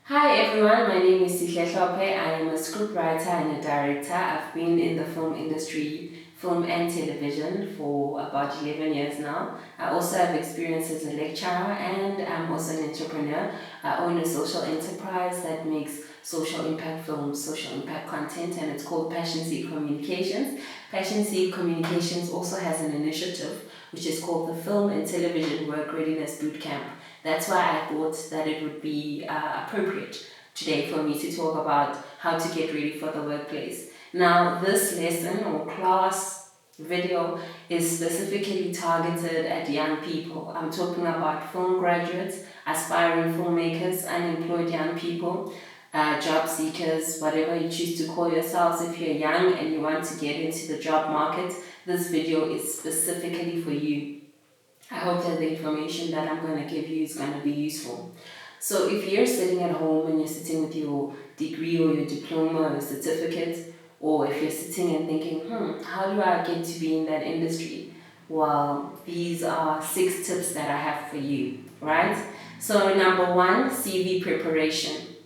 Hi everyone, my name is Sihle Hlophe. I am a scriptwriter and a director. I've been in the film industry, film and television for about 11 years now. I also have experience as a lecturer and I'm also an entrepreneur. I own a social enterprise that makes social impact films, social impact content, and it's called Passion Seed Communications. Passion Seed Communications also has an initiative which is called the Film and Television Work Readiness Bootcamp. That's why I thought that it would be appropriate today for me to talk about how to get ready for the workplace. Now, this lesson or class video is specifically targeted at young people. I'm talking about film graduates, aspiring filmmakers, unemployed young people, job seekers, whatever you choose to call yourselves. If you're young and you want to get into the job market, this video is specifically for you. I hope that the information that I'm going to give you is going to be useful. So if you're sitting at home and you're sitting with your degree or your diploma or your certificate, or if you're sitting and thinking, how do I get to be in that industry? Well, these are 6 tips that I have for you, right? So number 1, CV preparation.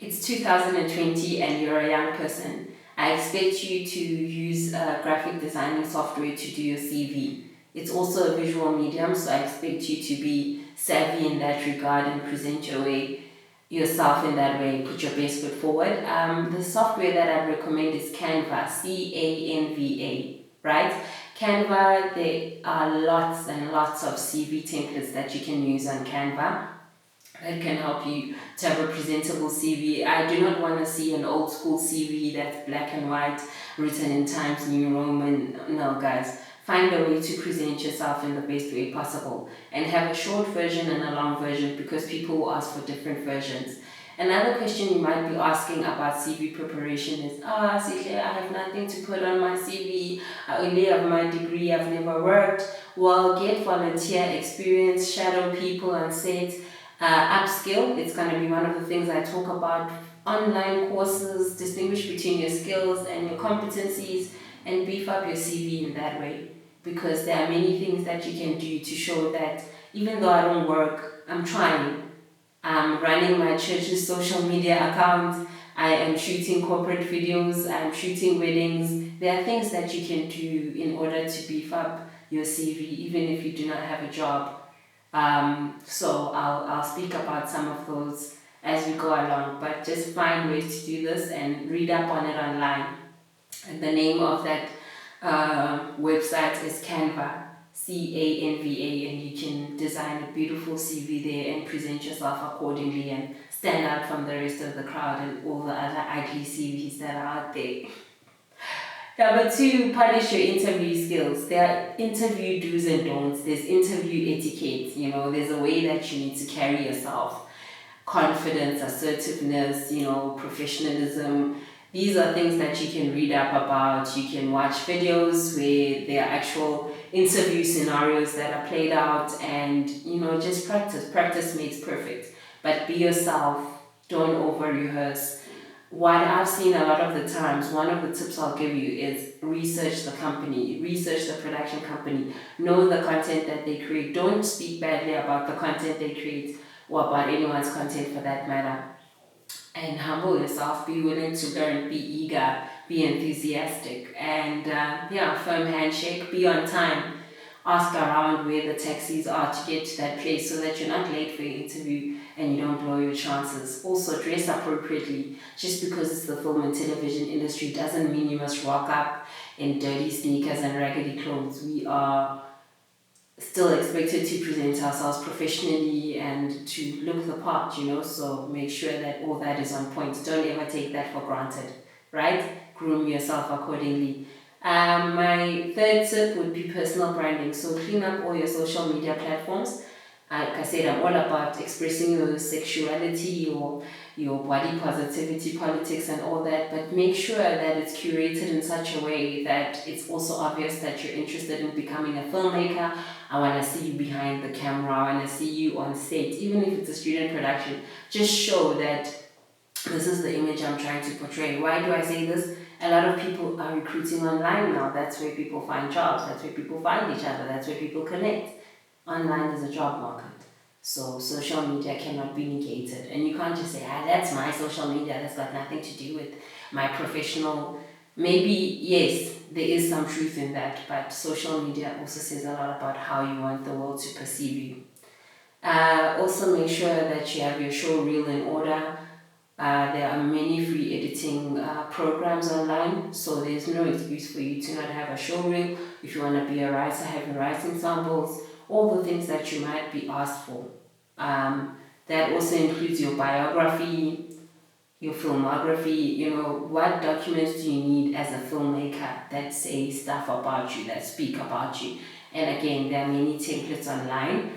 It's 2020 and you're a young person. I expect you to use graphic designing software to do your CV. It's also a visual medium, so I expect you to be savvy in that regard and present yourself in that way, put your best foot forward. The software that I recommend is Canva, Canva, right? Canva, there are lots and lots of CV templates that you can use on Canva that can help you to have a presentable CV. I do not want to see an old school CV that's black and white, written in Times New Roman. No, guys. Find a way to present yourself in the best way possible and have a short version and a long version because people will ask for different versions. Another question you might be asking about CV preparation is, Sihle, I have nothing to put on my CV. I only have my degree, I've never worked. Well, get volunteer experience, shadow people on set, upskill. It's going to be one of the things I talk about. Online courses, distinguish between your skills and your competencies and beef up your CV in that way. Because there are many things that you can do to show that even though I don't work, I'm trying. I'm running my church's social media account. I am shooting corporate videos. I'm shooting weddings. There are things that you can do in order to beef up your CV, even if you do not have a job. So I'll speak about some of those as we go along. But just find ways to do this and read up on it online. And the name of that website is Canva, Canva, and you can design a beautiful CV there and present yourself accordingly and stand out from the rest of the crowd and all the other ugly CVs that are out there. Number 2, polish your interview skills. There are interview do's and don'ts. There's interview etiquette. There's a way that you need to carry yourself. Confidence, assertiveness, professionalism. These are things that you can read up about. You can watch videos where there are actual interview scenarios that are played out and, just practice. Practice makes perfect. But be yourself. Don't over-rehearse. What I've seen a lot of the times, one of the tips I'll give you is research the company, research the production company, know the content that they create. Don't speak badly about the content they create or about anyone's content for that matter. And humble yourself, be willing to learn, be eager, be enthusiastic, and firm handshake, be on time. Ask around where the taxis are to get to that place so that you're not late for your interview and you don't blow your chances. Also, dress appropriately. Just because it's the film and television industry doesn't mean you must rock up in dirty sneakers and raggedy clothes. We are still expected to present ourselves professionally and to look the part, so make sure that all that is on point. Don't ever take that for granted, right? Groom yourself accordingly. My 3rd tip would be personal branding. So clean up all your social media platforms. Like I said, I'm all about expressing your sexuality or your body positivity, politics and all that, but make sure that it's curated in such a way that it's also obvious that you're interested in becoming a filmmaker. I want to see you behind the camera. I want to see you on set, even if it's a student production. Just show that this is the image I'm trying to portray. Why do I say this? A lot of people are recruiting online now. That's where people find jobs. That's where people find each other. That's where people connect. Online is a job market. So social media cannot be negated. And you can't just say, that's my social media, that's got nothing to do with my professional. Maybe, yes, there is some truth in that, but social media also says a lot about how you want the world to perceive you. Also make sure that you have your show reel in order. There are many free editing programs online, so there's no excuse for you to not have a show reel. If you want to be a writer, have your writing samples, all the things that you might be asked for. That also includes your biography, your filmography, what documents do you need as a filmmaker that say stuff about you, that speak about you. And again, there are many templates online.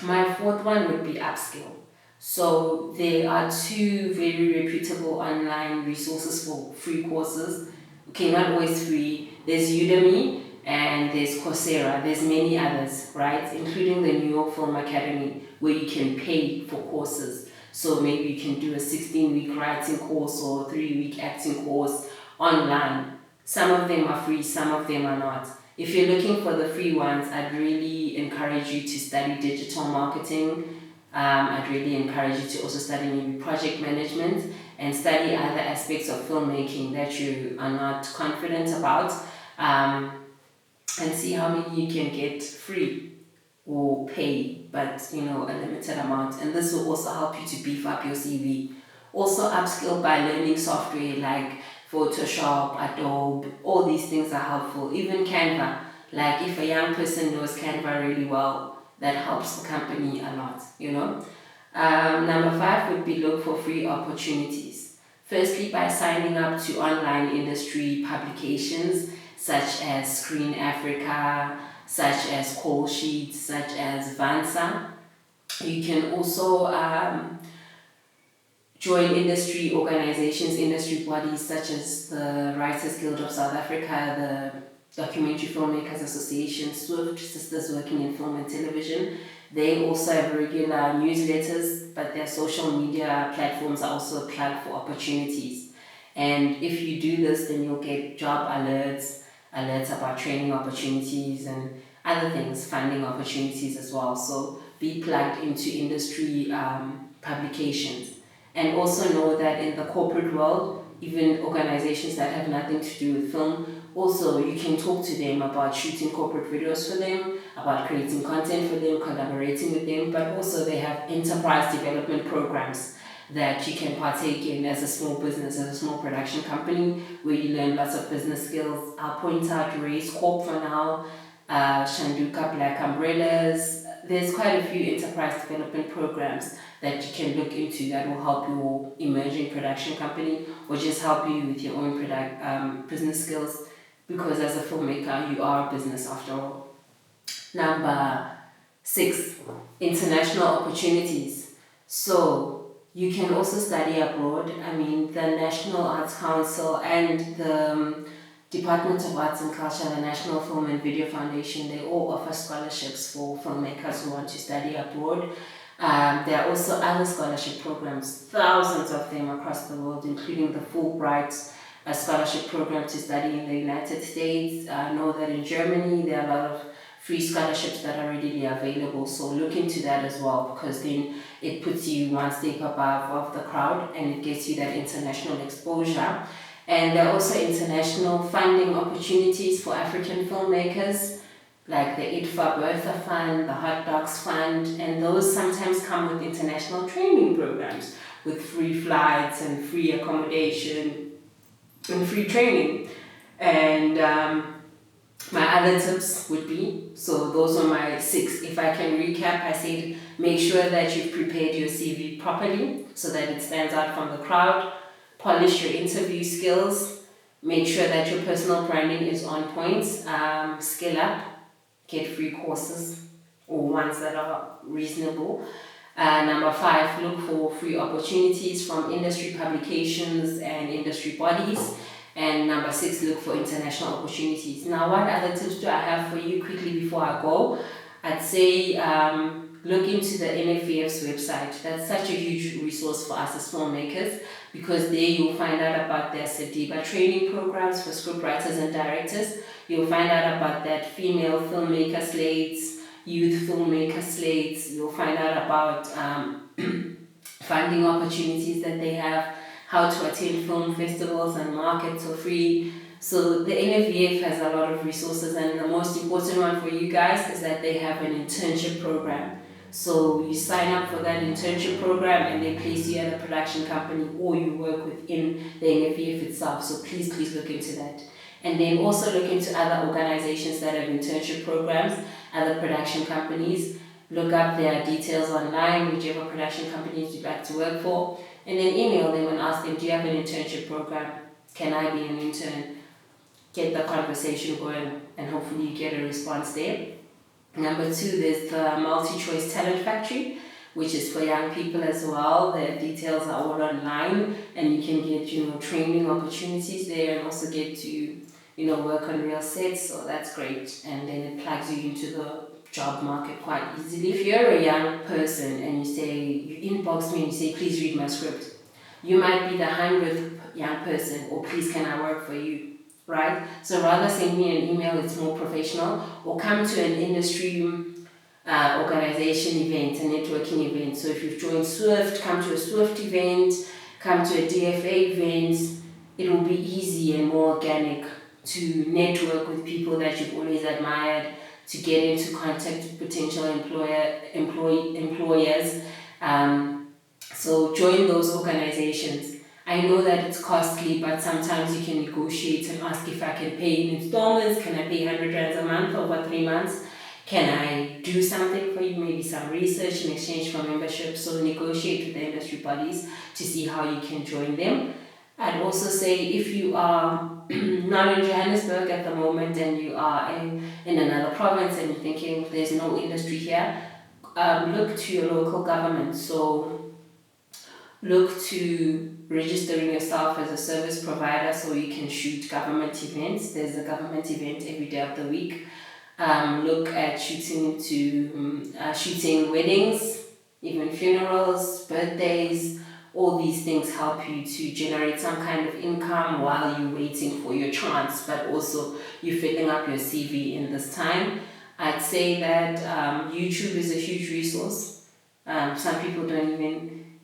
My fourth one would be upskill. So there are two very reputable online resources for free courses. Okay, not always free. There's Udemy and there's Coursera. There's many others, right? Including the New York Film Academy, where you can pay for courses. So maybe you can do a 16-week writing course or a 3-week acting course online. Some of them are free, some of them are not. If you're looking for the free ones, I'd really encourage you to study digital marketing. I'd really encourage you to also study maybe project management and study other aspects of filmmaking that you are not confident about, and see how many you can get free or pay, but a limited amount. And this will also help you to beef up your CV. Also upskill by learning software like Photoshop, Adobe, all these things are helpful. Even Canva, like if a young person knows Canva really well, that helps the company a lot, Number 5 would be look for free opportunities. Firstly, by signing up to online industry publications such as Screen Africa, such as Call Sheets, such as Vansa. You can also join industry organizations, industry bodies such as the Writers Guild of South Africa, the Documentary Filmmakers Association, Swift, Sisters Working in Film and Television. They also have regular newsletters, but their social media platforms are also a plug for opportunities. And if you do this, then you'll get job alerts about training opportunities and other things, funding opportunities as well. So be plugged into industry publications. And also know that in the corporate world, even organizations that have nothing to do with film, also you can talk to them about shooting corporate videos for them, about creating content for them, collaborating with them, but also they have enterprise development programs that you can partake in as a small business, as a small production company, where you learn lots of business skills. I'll point out Race Corp for now, Shanduka Black Umbrellas. There's quite a few enterprise development programs that you can look into that will help your emerging production company or just help you with your own business skills, because as a filmmaker, you are a business after all. Number 6, international opportunities. So you can also study abroad. I mean, the National Arts Council and the Department of Arts and Culture, the National Film and Video Foundation, they all offer scholarships for filmmakers who want to study abroad. There are also other scholarship programs, thousands of them across the world, including the Fulbright scholarship program to study in the United States. I know that in Germany there are a lot of free scholarships that are readily available, so look into that as well, because then it puts you one step above of the crowd and it gets you that international exposure. And there are also international funding opportunities for African filmmakers, like the IDFA Bertha Fund, the Hot Docs Fund, and those sometimes come with international training programs with free flights and free accommodation and free training. And my other tips would be, so those are my 6. If I can recap, I said make sure that you've prepared your CV properly so that it stands out from the crowd. Polish your interview skills. Make sure that your personal branding is on point. Skill up. Get free courses or ones that are reasonable. Number 5, look for free opportunities from industry publications and industry bodies. And number 6, look for international opportunities. Now, what other tips do I have for you quickly before I go? I'd say look into the NFVF's website. That's such a huge resource for us as filmmakers, because there you'll find out about their Sediba training programs for scriptwriters and directors. You'll find out about that female filmmaker slates. youth filmmaker slates. You'll find out about funding opportunities that they have, how to attend film festivals and markets for free. So the NFVF has a lot of resources, and the most important one for you guys is that they have an internship program. So you sign up for that internship program and they place you at a production company, or you work within the NFVF itself. So please look into that. And then also look into other organizations that have internship programs, other production companies. Look up their details online, whichever production companies you'd like to work for, and then email them and ask them, do you have an internship program? Can I be an intern? Get the conversation going, and hopefully you get a response there. Number 2, there's the MultiChoice Talent Factory, which is for young people as well. The details are all online, and you can get, training opportunities there, and also get to, work on real sets. So that's great, and then it plugs you into the job market quite easily. If you're a young person and you inbox me and you say, please read my script, you might be the 100th young person, or please can I work for you, right? So rather send me an email, it's more professional, or come to an industry organization event, a networking event. So if you've joined Swift, come to a Swift event, come to a DFA event. It will be easy and more organic to network with people that you've always admired, to get into contact with potential employers. So join those organizations. I know that it's costly, but sometimes you can negotiate and ask if I can pay in installments. Can I pay 100 rands a month over 3 months? Can I do something for you, maybe some research in exchange for membership? So negotiate with the industry bodies to see how you can join them. I'd also say if you are not in Johannesburg at the moment and you are in another province and you're thinking there's no industry here, look to your local government. So look to registering yourself as a service provider so you can shoot government events. There's a government event every day of the week. Look at shooting weddings, even funerals, birthdays. All these things help you to generate some kind of income while you're waiting for your chance, but also you're filling up your CV in this time. I'd say that YouTube is a huge resource. Some people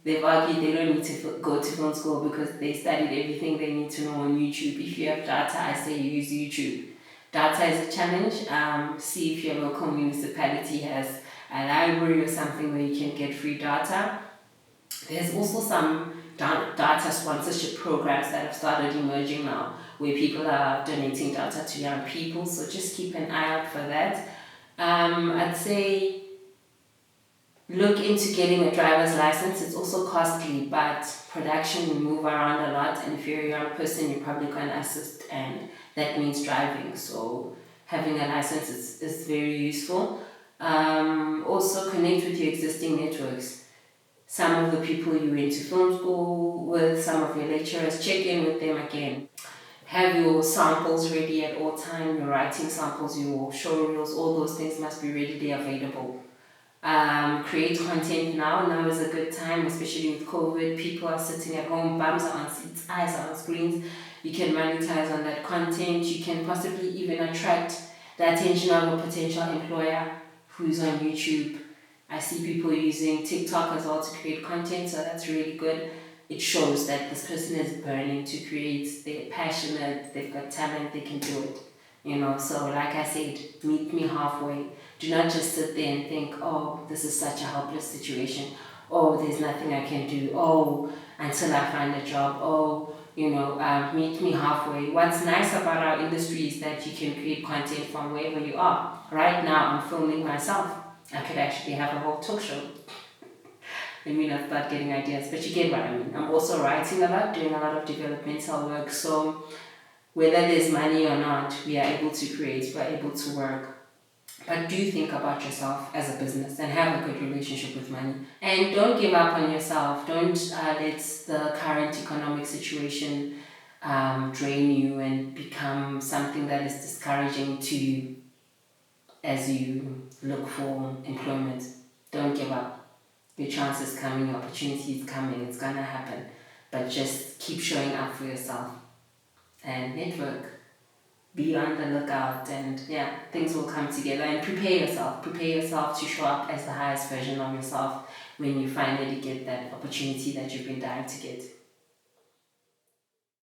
they've argued they don't need to go to film school because they studied everything they need to know on YouTube. If you have data, I say you use YouTube. Data is a challenge. See if your local municipality has a library or something where you can get free data. There's also some data sponsorship programs that have started emerging now, where people are donating data to young people, so just keep an eye out for that. I'd say look into getting a driver's license. It's also costly, but production will move around a lot, and if you're a young person, you're probably going to assist, and that means driving, so having a license is very useful. Also connect with your existing networks. Some of the people you went to film school with, some of your lecturers, check in with them again. Have your samples ready at all time, your writing samples, your show reels, all those things must be readily available. Create content now. Now is a good time, especially with COVID. People are sitting at home, bums are on seats, eyes are on screens. You can monetize on that content. You can possibly even attract the attention of a potential employer who's on YouTube. I see people using TikTok as well to create content, so that's really good. It shows that this person is burning to create, they're passionate, they've got talent, they can do it. So like I said, meet me halfway. Do not just sit there and think, oh, this is such a helpless situation. Oh, there's nothing I can do. Oh, until I find a job. Oh, meet me halfway. What's nice about our industry is that you can create content from wherever you are. Right now, I'm filming myself. I could actually have a whole talk show. Let me not start getting ideas, but you get what I mean. I'm also writing a lot, doing a lot of developmental work. So whether there's money or not, we are able to create, we are able to work. But do think about yourself as a business and have a good relationship with money. And don't give up on yourself. Don't let the current economic situation drain you and become something that is discouraging to you as you look for employment. Don't give up. Your chance is coming, your opportunity is coming, it's gonna happen. But just keep showing up for yourself and network. be on the lookout, and yeah, things will come together. And prepare yourself to show up as the highest version of yourself when you finally get that opportunity that you've been dying to get.